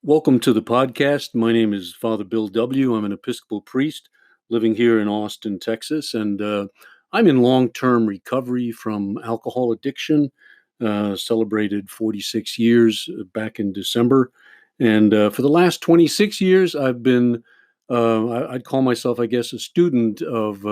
Welcome to the podcast. My name is Father Bill W. I'm an Episcopal priest living here in Austin, Texas, and I'm in long-term recovery from alcohol addiction. Celebrated 46 years back in December, and for the last 26 years, I've been, I'd call myself, I guess, a student of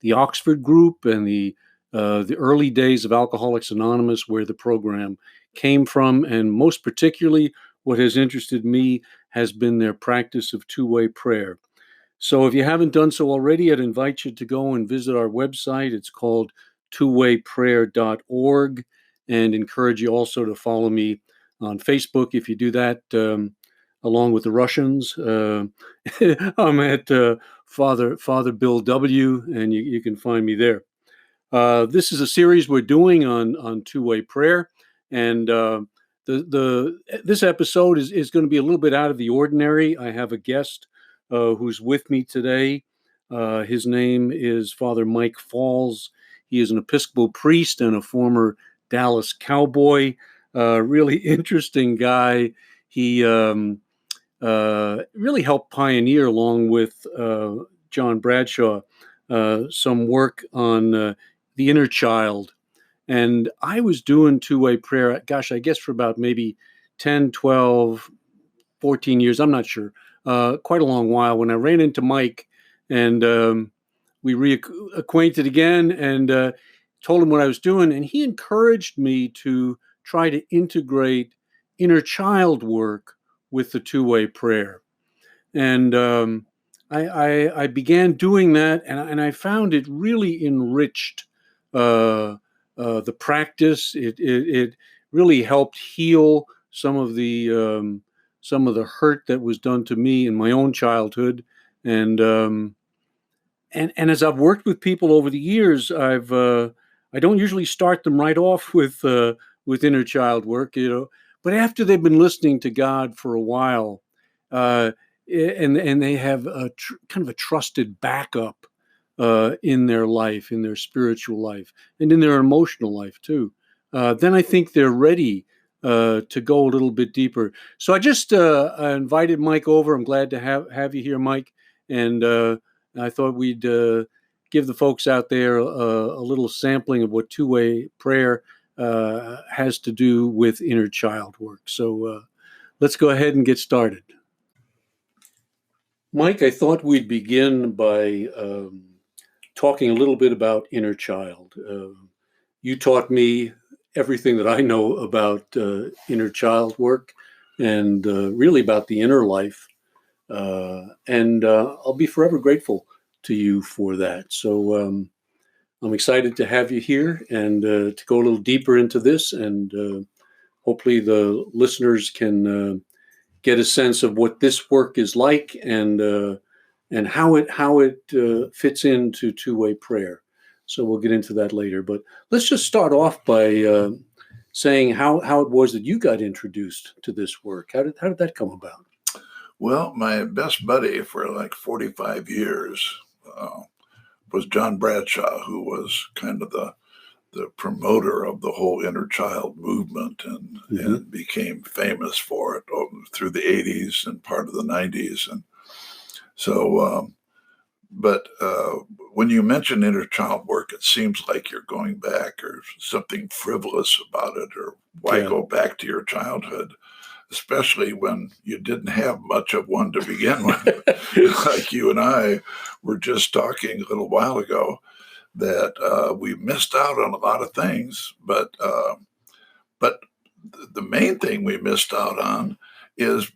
the Oxford group and the early days of Alcoholics Anonymous, where the program came from, and most particularly, what has interested me has been their practice of two-way prayer. So if you haven't done so already, I'd invite you to go and visit our website. It's called twowayprayer.org, and encourage you also to follow me on Facebook. If you do that, along with the Russians, I'm at Father Bill W, and you can find me there. This is a series we're doing on two-way prayer, and this episode is going to be a little bit out of the ordinary. I have a guest who's with me today. His name is Father Mike Falls. He is an Episcopal priest and a former Dallas Cowboy. Really interesting guy. He really helped pioneer, along with John Bradshaw, some work on the inner child. And I was doing two-way prayer, gosh, I guess for about maybe 10, 12, 14 years. I'm not sure. Quite a long while, when I ran into Mike, and we reacquainted again, and told him what I was doing. And he encouraged me to try to integrate inner child work with the two-way prayer. And I began doing that, and I found it really enriched the practice. It really helped heal some of the hurt that was done to me in my own childhood, and as I've worked with people over the years, I don't usually start them right off with inner child work, but after they've been listening to God for a while, and they have kind of a trusted backup in their life, in their spiritual life, and in their emotional life too, then I think they're ready to go a little bit deeper. So I just invited Mike over. I'm glad to have you here, Mike. And I thought we'd give the folks out there a little sampling of what two-way prayer has to do with inner child work. So let's go ahead and get started. Mike, I thought we'd begin by talking a little bit about inner child. You taught me everything that I know about inner child work, and really about the inner life. And I'll be forever grateful to you for that. So I'm excited to have you here, and to go a little deeper into this, and hopefully the listeners can get a sense of what this work is like, and how it fits into two-way prayer. So we'll get into that later. But let's just start off by saying how it was that you got introduced to this work. How did that come about? Well, my best buddy for like 45 years was John Bradshaw, who was kind of the promoter of the whole inner child movement, and became famous for it through the 80s and part of the 90s. And so, but when you mention inner child work, it seems like you're going back, or something frivolous about it, or why go back to your childhood, especially when you didn't have much of one to begin with. Like you and I were just talking a little while ago, that we missed out on a lot of things, but the main thing we missed out on is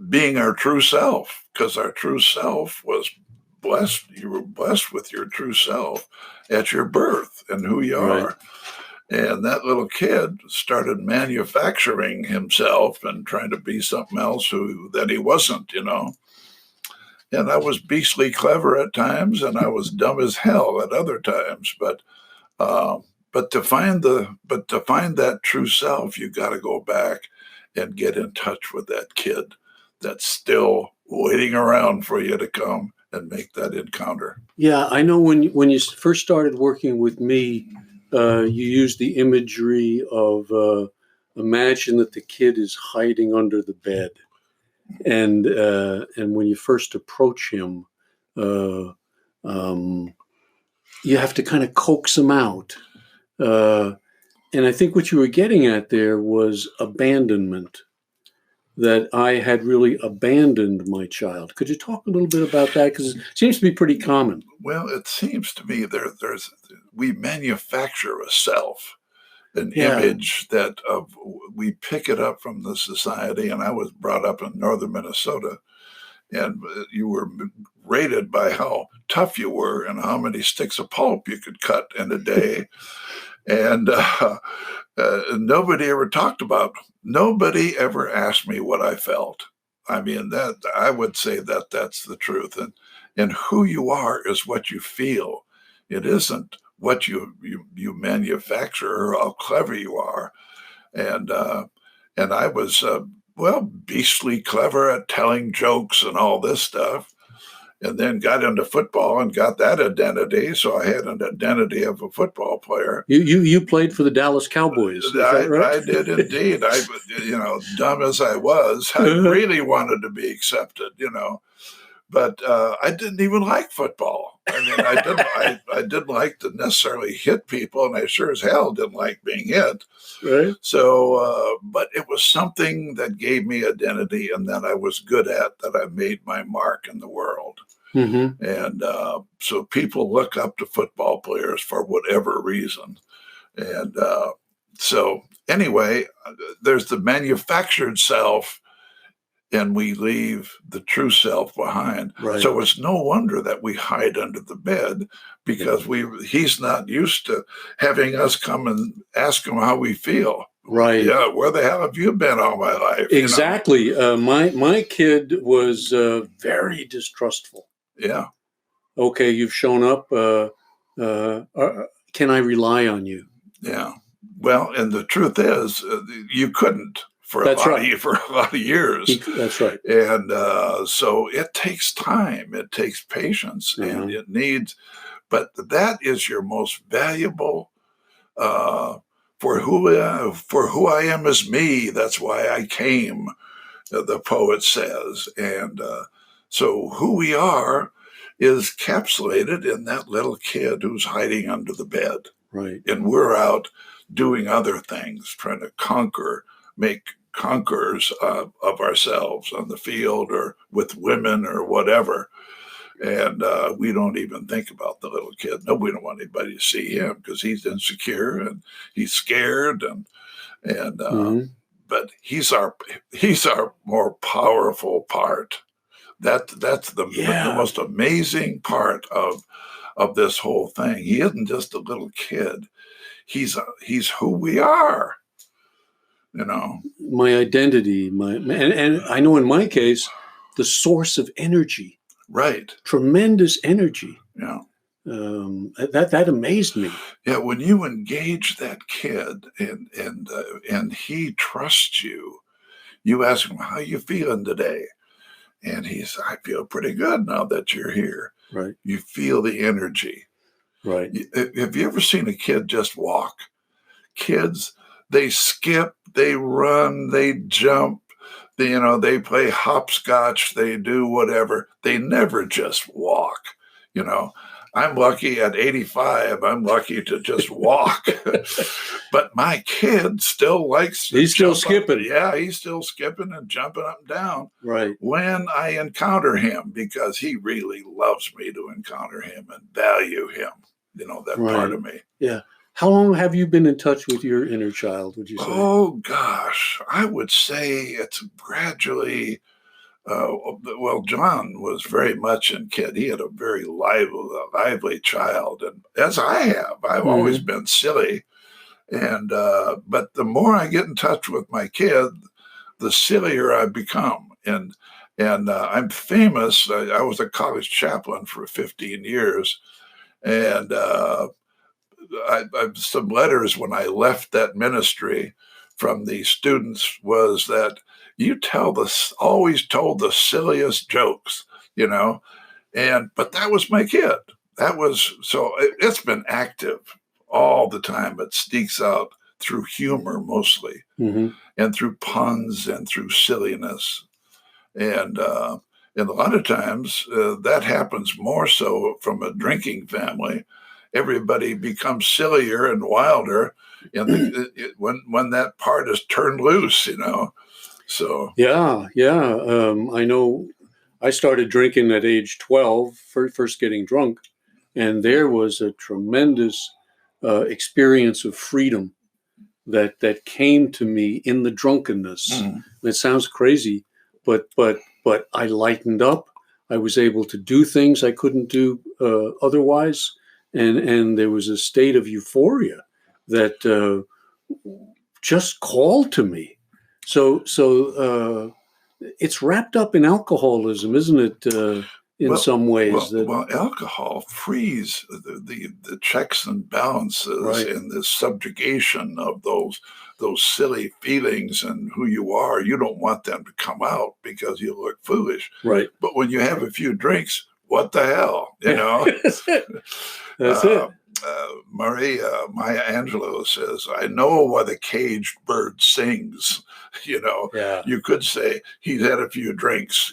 being our true self, because our true self was blessed. You were blessed with your true self at your birth and who you are. And that little kid started manufacturing himself and trying to be something else that he wasn't, And I was beastly clever at times, and I was dumb as hell at other times. But to find that true self, you got to go back and get in touch with that kid that's still waiting around for you to come and make that encounter. Yeah, I know when you first started working with me, you used the imagery of imagine that the kid is hiding under the bed. and when you first approach him, you have to kind of coax him out. And I think what you were getting at there was abandonment, that I had really abandoned my child. Could you talk a little bit about that? Because it seems to be pretty common. Well, it seems to me we manufacture a self, an Yeah. image that we pick it up from the society. And I was brought up in northern Minnesota, and you were rated by how tough you were and how many sticks of pulp you could cut in a day. And nobody ever talked about, nobody ever asked me what I felt. I mean, that I would say that that's the truth. And who you are is what you feel. It isn't what you manufacture or how clever you are. And I was, beastly clever at telling jokes and all this stuff. And then got into football and got that identity. So I had an identity of a football player. You played for the Dallas Cowboys. Is that right? I did indeed. Dumb as I was, I really wanted to be accepted, But I didn't even like football. I mean, I didn't like to necessarily hit people, and I sure as hell didn't like being hit. Right. So, but it was something that gave me identity and that I was good at, that I made my mark in the world. Mm-hmm. And so people look up to football players for whatever reason. And so anyway, there's the manufactured self, and we leave the true self behind. Right. So it's no wonder that we hide under the bed, because he's not used to having us come and ask him how we feel. Right. Yeah. Where the hell have you been all my life? Exactly. My kid was very distrustful. Yeah. Okay, you've shown up. Can I rely on you? Yeah. Well, and the truth is, you couldn't for a lot of years. That's right. And so it takes time. It takes patience, Mm-hmm. and it needs. But that is your most valuable. For who I am is me. That's why I came. The poet says, and so who we are is capsulated in that little kid who's hiding under the bed. Right. And we're out doing other things, trying to make conquerors of ourselves on the field or with women or whatever. And we don't even think about the little kid. No, we don't want anybody to see him because he's insecure and he's scared, Mm-hmm. but he's our more powerful part. That's the most amazing part of this whole thing. He isn't just a little kid. He's who we are. My identity, and I know in my case, the source of energy. Right. Tremendous energy. Yeah. That amazed me. Yeah. When you engage that kid and he trusts you, you ask him, how you feeling today? And I feel pretty good now that you're here. Right. You feel the energy. Right. Have you ever seen a kid just walk? Kids, they skip, they run, they jump, they play hopscotch, they do whatever. They never just walk. I'm lucky at 85. I'm lucky to just walk. But my kid still likes to He's still skipping. Yeah, he's still skipping and jumping up and down. Right. When I encounter him, because he really loves me to encounter him and value him, that part of me. Yeah. How long have you been in touch with your inner child, would you say? Oh, gosh. I would say it's gradually. John was very much in kid. He had a very lively child. And as I have, I've Mm-hmm. always been silly. And but the more I get in touch with my kid, the sillier I become. And I'm famous. I was a college chaplain for 15 years. And some letters when I left that ministry from the students was that you always told the silliest jokes, but that was my kid. So it's been active all the time. It sneaks out through humor mostly, Mm-hmm. and through puns and through silliness. And a lot of times that happens more so from a drinking family. Everybody becomes sillier and wilder when that part is turned loose, So Yeah. I know I started drinking at age 12, first getting drunk, and there was a tremendous experience of freedom that came to me in the drunkenness. It sounds crazy, but I lightened up. I was able to do things I couldn't do otherwise, and there was a state of euphoria that just called to me. So it's wrapped up in alcoholism, isn't it? In some ways, well, alcohol frees the checks and balances, Right. and the subjugation of those silly feelings and who you are. You don't want them to come out because you look foolish. Right. But when you have a few drinks, what the hell, That's it. That's it. Maya Angelou says, "I know why the caged bird sings." Yeah. You could say he's had a few drinks,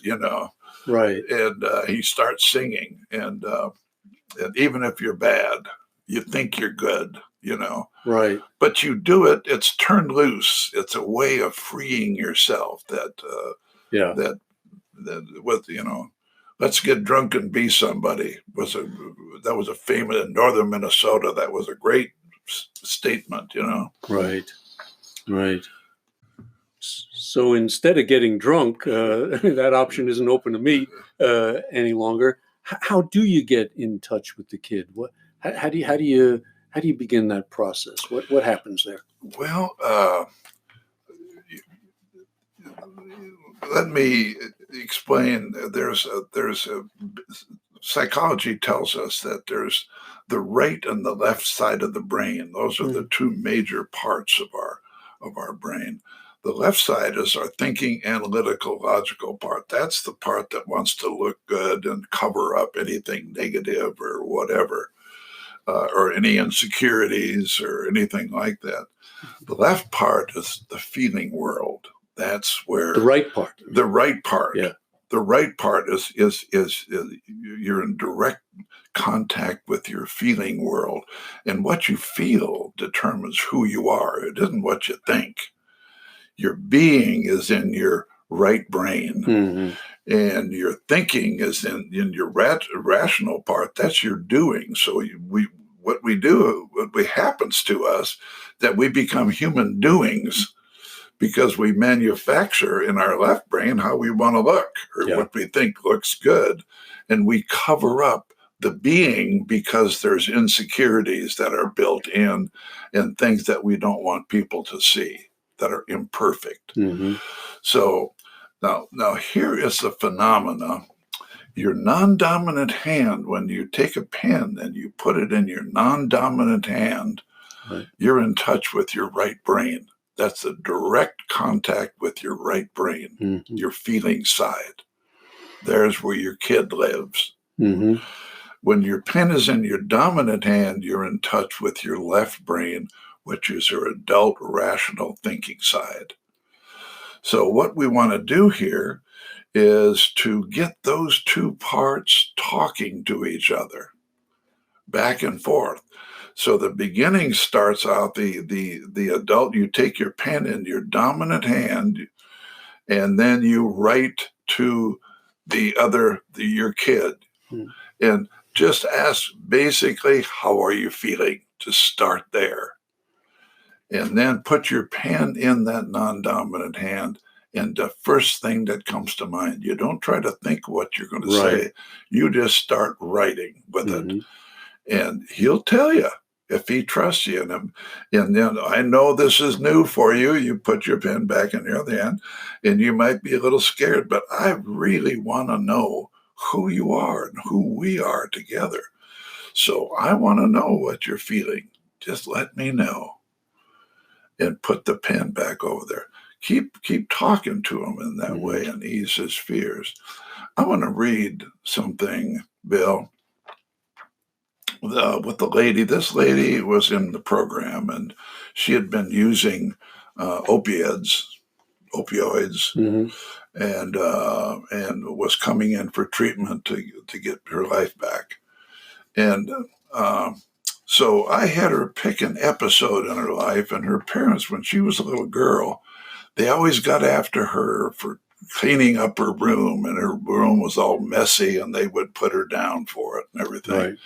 Right. and he starts singing. And even if you're bad, you think you're good, Right. But you do it. It's turned loose. It's a way of freeing yourself. That with let's get drunk and be somebody that was a famous in northern Minnesota. That was a great statement, Right. So instead of getting drunk, that option isn't open to me any longer. How do you get in touch with the kid? How do you begin that process? What happens there? Well, let me explain. There's psychology tells us that there's the right and the left side of the brain. Those are the two major parts of our brain. The left side is our thinking, analytical, logical part. That's the part that wants to look good and cover up anything negative or whatever, or any insecurities or anything like that. The left part is the feeling world. That's where the right part. The right part. Yeah. The right part is you're in direct contact with your feeling world, and what you feel determines who you are. It isn't what you think. Your being is in your right brain, and your thinking is in your rational part. That's your doing. So what happens to us, that we become human doings because we manufacture in our left brain how we want to look, or what we think looks good, and we cover up the being because there's insecurities that are built in and things that we don't want people to see, that are imperfect. So now here is the phenomena. Your non-dominant hand, when you take a pen and you put it in your non-dominant hand, you're in touch with your right brain. That's a direct contact with your right brain, your feeling side. There's where your kid lives. When your pen is in your dominant hand, you're in touch with your left brain, which is your adult, rational thinking side. So what we want to do here is to get those two parts talking to each other, back and forth. So the beginning starts out, the adult, you take your pen in your dominant hand, and then you write to your kid, and just ask basically, how are you feeling, to start there. And then put your pen in that non-dominant hand, and the first thing that comes to mind. You don't try to think what you're going to say. You just start writing with it. And he'll tell you if he trusts you. And then, I know this is new for you. You put your pen back in your other hand, and you might be a little scared, but I really want to know who you are and who we are together. So I want to know what you're feeling. Just let me know. And put the pen back over there. Keep talking to him in that way and ease his fears. I want to read something, Bill, with the lady. This lady was in the program, and she had been using opioids, and was coming in for treatment to get her life back. And so I had her pick an episode in her life, and her parents, when she was a little girl, they always got after her for cleaning up her room, and her room was all messy, and they would put her down for it and everything. Right.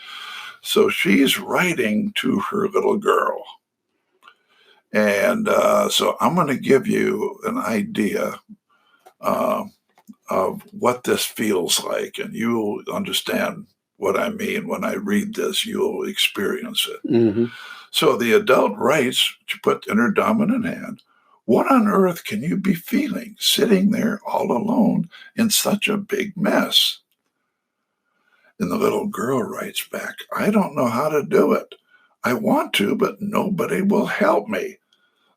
So she's writing to her little girl. And so I'm going to give you an idea of what this feels like, and you'll understand what I mean when I read this. You'll experience it. Mm-hmm. So the adult writes, she put in her dominant hand, "What on earth can you be feeling sitting there all alone in such a big mess?" And the little girl writes back, "I don't know how to do it. I want to, but nobody will help me.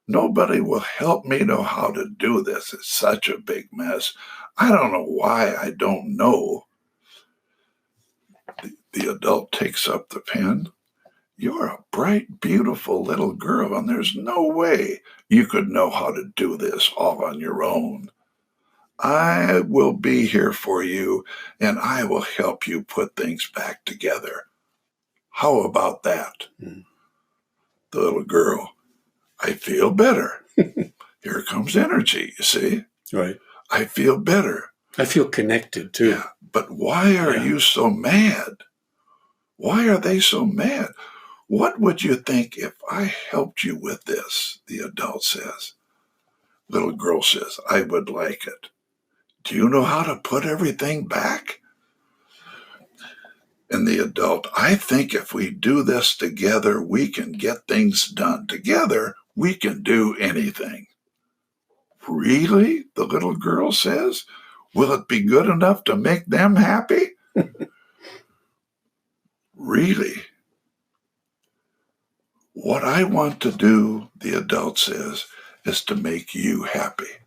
Nobody will help me know how to do this. It's such a big mess. I don't know why I don't know." The adult takes up the pen. "You're a bright, beautiful little girl, and there's no way you could know how to do this all on your own. I will be here for you, and I will help you put things back together. How about that?" Mm. The little girl, "I feel better." Here comes energy, you see? Right. "I feel better." I feel connected too. Yeah, but why are you so mad? Why are they so mad? "What would you think if I helped you with this?" the adult says. Little girl says, "I would like it. Do you know how to put everything back?" And the adult, "I think if we do this together, we can get things done. Together, we can do anything." "Really?" the little girl says. "Will it be good enough to make them happy?" "Really? What I want to do," the adult says, "is to make you happy.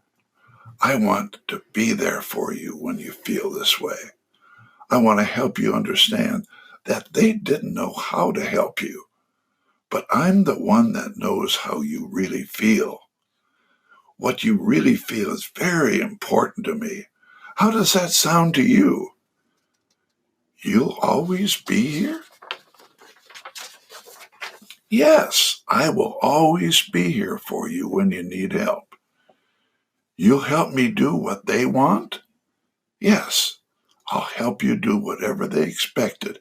I want to be there for you when you feel this way. I want to help you understand that they didn't know how to help you, but I'm the one that knows how you really feel. What you really feel is very important to me. How does that sound to you? You'll always be here?" "Yes, I will always be here for you when you need help." "You'll help me do what they want?" "Yes, I'll help you do whatever they expected.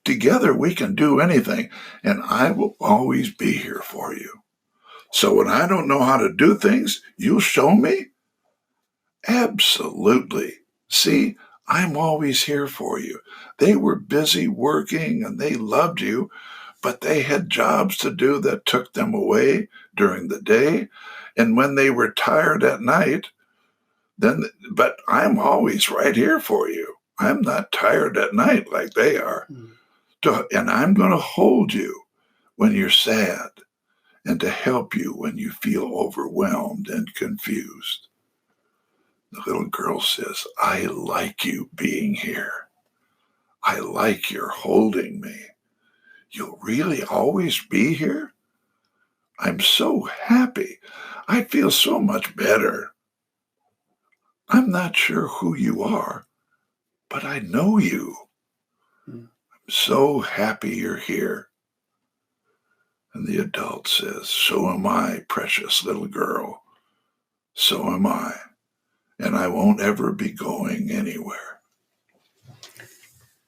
Together we can do anything, and I will always be here for you. So when I don't know how to do things, you'll show me?" "Absolutely. See, I'm always here for you. They were busy working and they loved you, but they had jobs to do that took them away during the day. And when they were tired at night, but I'm always right here for you. I'm not tired at night like they are. And I'm going to hold you when you're sad and to help you when you feel overwhelmed and confused." The little girl says, "I like you being here. I like your holding me. You'll really always be here? I'm so happy. I feel so much better. I'm not sure who you are, but I know you. I'm so happy you're here." And the adult says, "So am I, precious little girl. So am I. And I won't ever be going anywhere."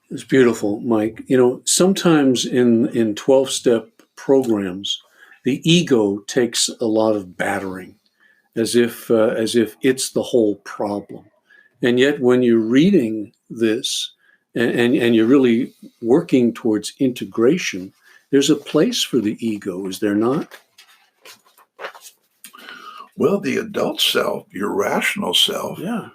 It's beautiful, Mike. You know, sometimes in 12-step programs, the ego takes a lot of battering, as if it's the whole problem. And yet, when you're reading this and you're really working towards integration, there's a place for the ego, is there not? Well, the adult self, your rational self, Yeah.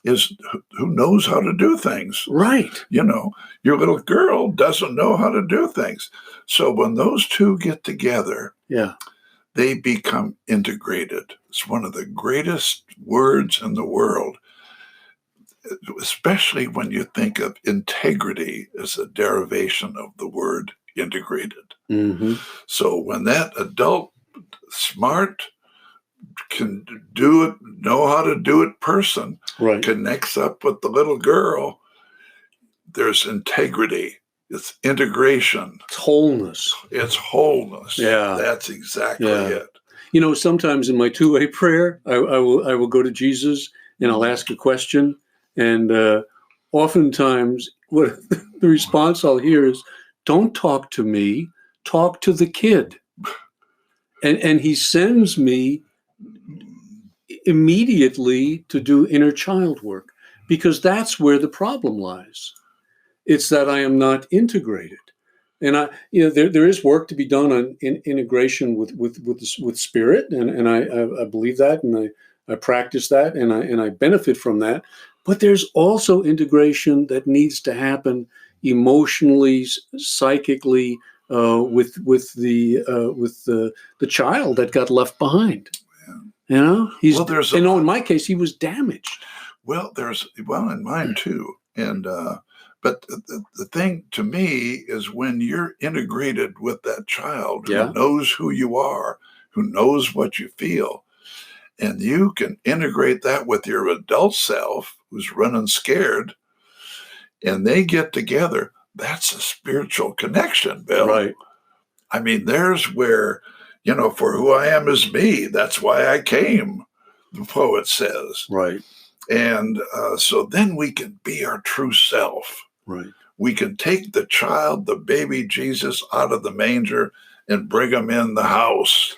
is who knows how to do things. Right. You know, your little girl doesn't know how to do things. So when those two get together, Yeah. they become integrated. It's one of the greatest words in the world, especially when you think of integrity as a derivation of the word integrated. Mm-hmm. So when that adult, smart, can do it, know how to do it person, Right. connects up with the little girl, there's integrity. It's integration. It's wholeness. It's wholeness. Yeah. That's exactly it. You know, sometimes in my two-way prayer, I will go to Jesus and I'll ask a question, and oftentimes what the response I'll hear is, "Don't talk to me, talk to the kid," and he sends me immediately to do inner child work, because that's where the problem lies. It's that I am not integrated. And there is work to be done on integration with spirit, and I believe that, and I practice that, and I benefit from that. But there's also integration that needs to happen emotionally, psychically, with the child that got left behind. You know, in my case, he was damaged. Well, in mine too, and. But the thing to me is when you're integrated with that child who knows who you are, who knows what you feel, and you can integrate that with your adult self who's running scared, and they get together, that's a spiritual connection, Bill. Right. I mean, there's where, for who I am is me. That's why I came, the poet says. Right. And so then we can be our true self. Right. We can take the child, the baby Jesus, out of the manger and bring him in the house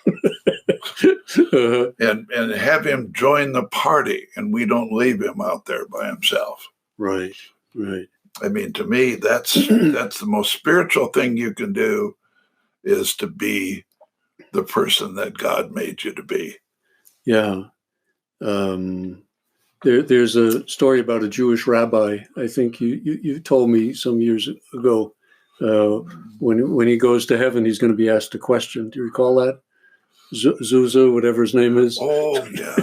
and have him join the party, and we don't leave him out there by himself. Right. Right. I mean, to me, that's the most spiritual thing you can do, is to be the person that God made you to be. Yeah. There's a story about a Jewish rabbi. I think you told me some years ago. When he goes to heaven, he's going to be asked a question. Do you recall that? Zuzia, whatever his name is. Oh yeah,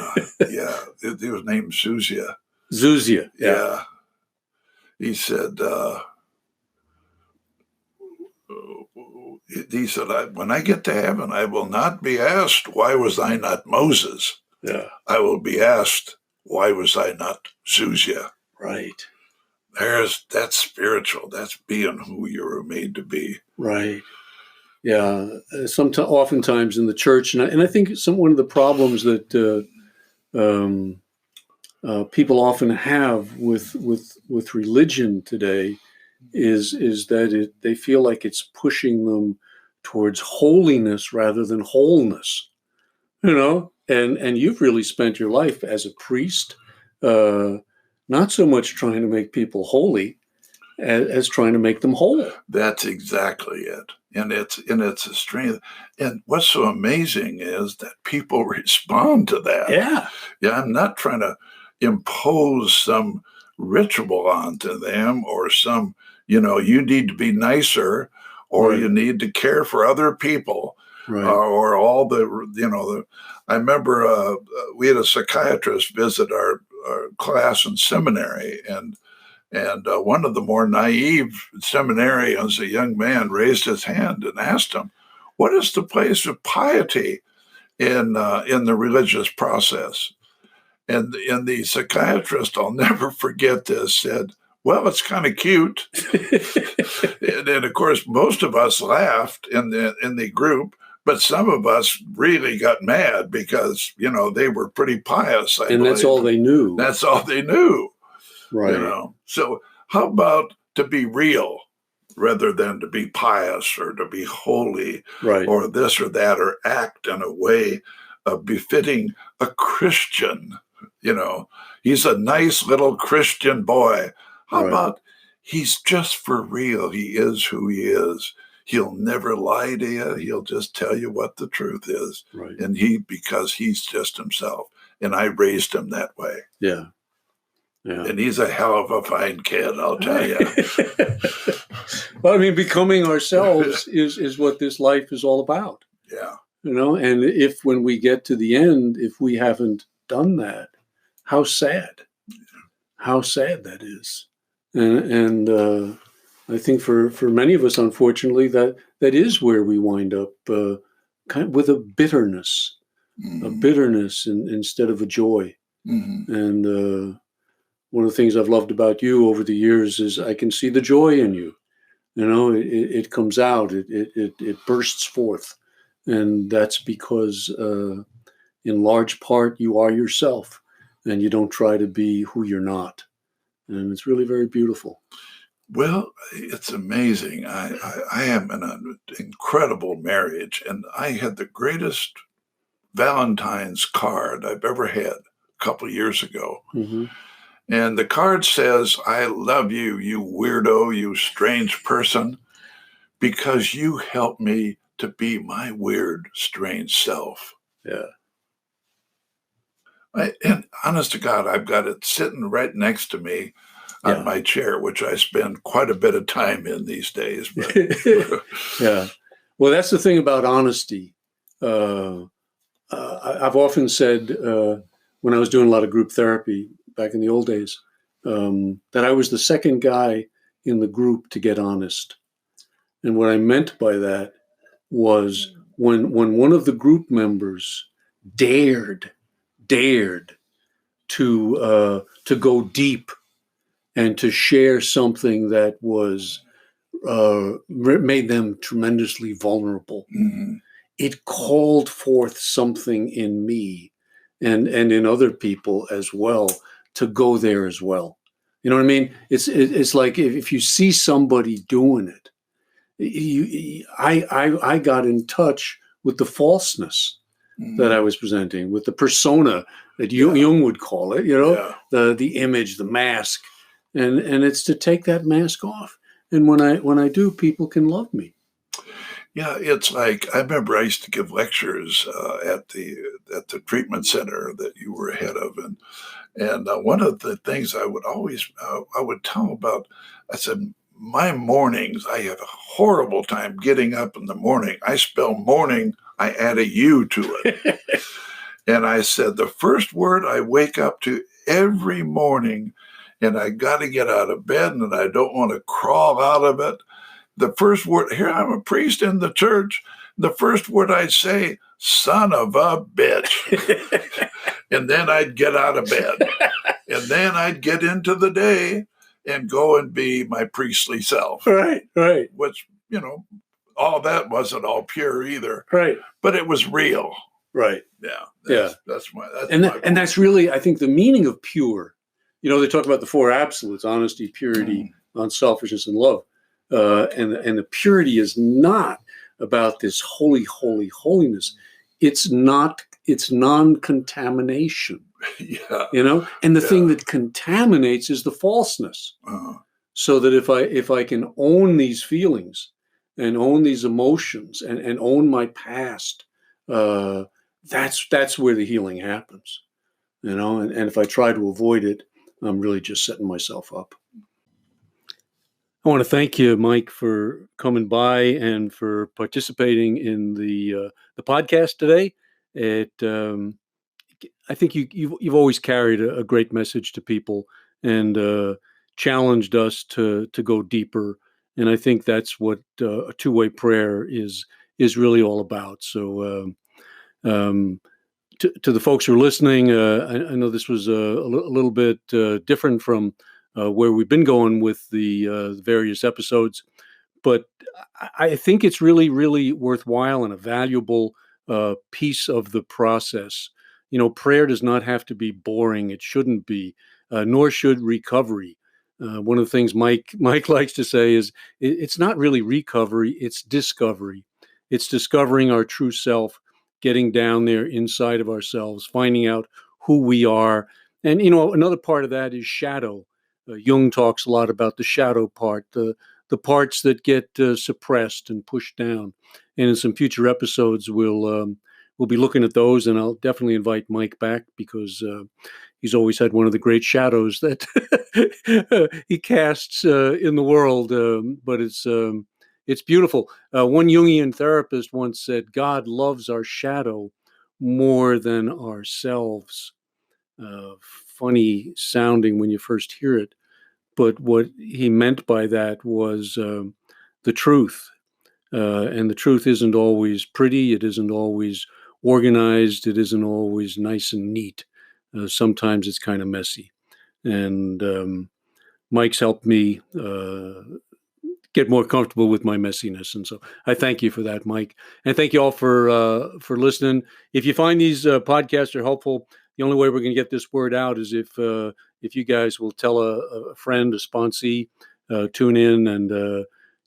yeah. He was named Zuzia. Zuzia. Yeah. He said. He said, "When I get to heaven, I will not be asked, why was I not Moses? Yeah. I will be asked, why was I not Zuzia?" Right. That's spiritual. That's being who you were made to be. Right. Yeah. Oftentimes in the church, and I think one of the problems that people often have with religion today is that they feel like it's pushing them towards holiness rather than wholeness. And you've really spent your life as a priest, not so much trying to make people holy as trying to make them whole. That's exactly it. And it's a strength. And what's so amazing is that people respond to that. Yeah. Yeah. I'm not trying to impose some ritual onto them, or some, you need to be nicer, or Right. you need to care for other people. Right. Or all I remember we had a psychiatrist visit our class in seminary, and one of the more naive seminarians, a young man, raised his hand and asked him, "What is the place of piety in the religious process?" And the psychiatrist, I'll never forget this, said, "Well, it's kind of cute." and of course, most of us laughed in the group. But some of us really got mad because, they were pretty pious. And that's all they knew. That's all they knew. Right. So how about to be real rather than to be pious or to be holy, right. or this or that, or act in a way befitting a Christian? He's a nice little Christian boy. How about he's just for real? He is who he is. He'll never lie to you. He'll just tell you what the truth is. Right. And because he's just himself. And I raised him that way. Yeah. Yeah. And he's a hell of a fine kid, I'll tell you. Well, I mean, becoming ourselves is what this life is all about. Yeah. And if when we get to the end, if we haven't done that, how sad that is. And I think for many of us, unfortunately, that is where we wind up, kind of with a bitterness, a bitterness instead of a joy. And one of the things I've loved about you over the years is I can see the joy in you. It comes out, it bursts forth. And that's because in large part you are yourself and you don't try to be who you're not. And it's really very beautiful. Well, it's amazing. I am in an incredible marriage, and I had the greatest Valentine's card I've ever had a couple of years ago. And the card says, "I love you, you weirdo, you strange person, because you helped me to be my weird, strange self." Yeah. And honest to God, I've got it sitting right next to me on my chair, which I spend quite a bit of time in these days. But yeah. Well, that's the thing about honesty. I've often said when I was doing a lot of group therapy back in the old days, that I was the second guy in the group to get honest. And what I meant by that was when one of the group members dared to go deep and to share something that was made them tremendously vulnerable. It called forth something in me and in other people as well to go there as well. You know what I mean? It's like if you see somebody doing it, I got in touch with the falseness that I was presenting, with the persona that Jung would call it, the image, the mask, and it's to take that mask off. And when I do, people can love me. Yeah, it's like I remember I used to give lectures at the treatment center that you were head of, and one of the things I would always I would tell about, I said, my mornings, I have a horrible time getting up in the morning. I spell morning, I add a U to it. And I said, the first word I wake up to every morning, and I got to get out of bed and I don't want to crawl out of it. The first word, here I'm a priest in the church, the first word I'd say, son of a bitch. And then I'd get out of bed. And then I'd get into the day and go and be my priestly self. Right. Which, all that wasn't all pure either. Right. But it was real. Right. Yeah. That's my and that's really, I think, the meaning of pure. They talk about the four absolutes: honesty, purity, unselfishness, and love. And the purity is not about this holiness. It's non-contamination. And the thing that contaminates is the falseness. So that if I can own these feelings and own these emotions and own my past, that's where the healing happens. And if I try to avoid it, I'm really just setting myself up. I want to thank you, Mike, for coming by and for participating in the podcast today. I think you've always carried a great message to people and challenged us to go deeper. And I think that's what a two-way prayer is really all about. So to the folks who are listening, I know this was a little bit different from where we've been going with the various episodes, but I think it's really, really worthwhile and a valuable piece of the process. Prayer does not have to be boring. It shouldn't be, nor should recovery. One of the things Mike likes to say is it's not really recovery, it's discovery. It's discovering our true self, getting down there inside of ourselves, finding out who we are. And, another part of that is shadow. Jung talks a lot about the shadow part, the parts that get suppressed and pushed down. And in some future episodes, we'll be looking at those, and I'll definitely invite Mike back because he's always had one of the great shadows that he casts in the world. But it's beautiful. One Jungian therapist once said, "God loves our shadow more than ourselves." Funny sounding when you first hear it, but what he meant by that was the truth. And the truth isn't always pretty. It isn't always organized. It isn't always nice and neat. Sometimes it's kind of messy. And Mike's helped me get more comfortable with my messiness. And so I thank you for that, Mike. And thank you all for listening. If you find these podcasts are helpful, the only way we're going to get this word out is if you guys will tell a friend, a sponsee, tune in and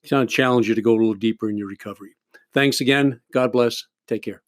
kind of challenge you to go a little deeper in your recovery. Thanks again. God bless. Take care.